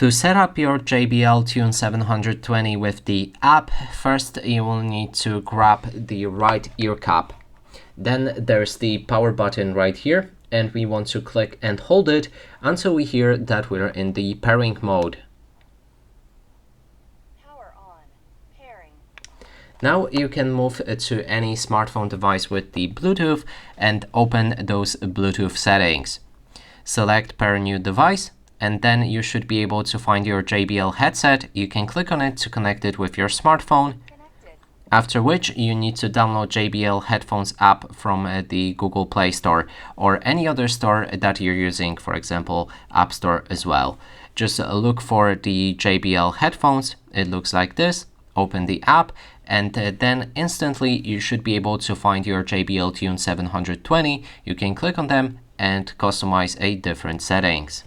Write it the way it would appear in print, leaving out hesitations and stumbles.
To set up your JBL Tune 720 with the app, first you will need to grab the right ear cap. Then there's the power button right here, and we want to click and hold it until we hear that we're in the pairing mode. Power on. Pairing. Now you can move to any smartphone device with the Bluetooth and open those Bluetooth settings. Select Pair New Device, and then you should be able to find your JBL headset. You can click on it to connect it with your smartphone. Connected. After which you need to download JBL headphones app from the Google Play Store or any other store that you're using, for example, App Store as well. Just look for the JBL headphones. It looks like this. Open the app, and then instantly you should be able to find your JBL Tune 720. You can click on them and customize a different settings.